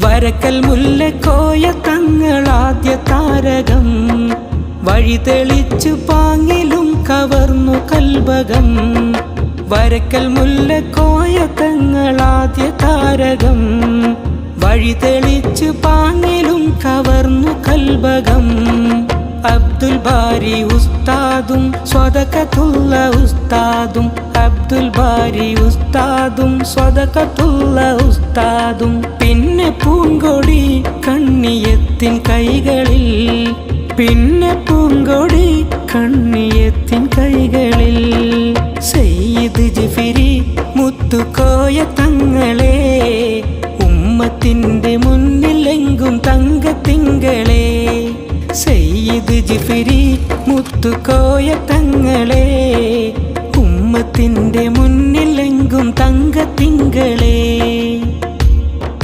വരക്കൽ മുല്ലക്കോയ തങ്ങളാദ്യ താരകം വഴി തെളിച്ചു പാങ്ങിലും കവർന്നു കൽബകം. വരക്കൽ മുല്ലക്കോയ തങ്ങളാദ്യ താരകം വഴി തെളിച്ചു പാങ്ങിലും കവർന്നു കൽബകം. അബ്ദുൽ ബാരി ഉസ്താദും സ്വദഖത്തുള്ള ഉസ്താദും അബ്ദുൽ ബാരി ഉസ്താദും സ്വദഖത്തുള്ള ഉസ്താദും പിന്നെ പൂങ്കൊടി കണ്ണിയത്തിൻ കൈകളിൽ പിന്നെ പൂങ്കൊടി കണ്ണിയത്തിൻ കൈകളിൽ. സയ്യിദ് ജിഫിരി മുത്തുക്കോയ തങ്ങളെ ഉമ്മത്തിന്റെ മുന്നിലെങ്കും തങ്കത്തിങ്കളെ. സയ്യിദ് ജിഫിരി മുത്തുക്കോയ തങ്ങളെ ഉമ്മത്തിന്റെ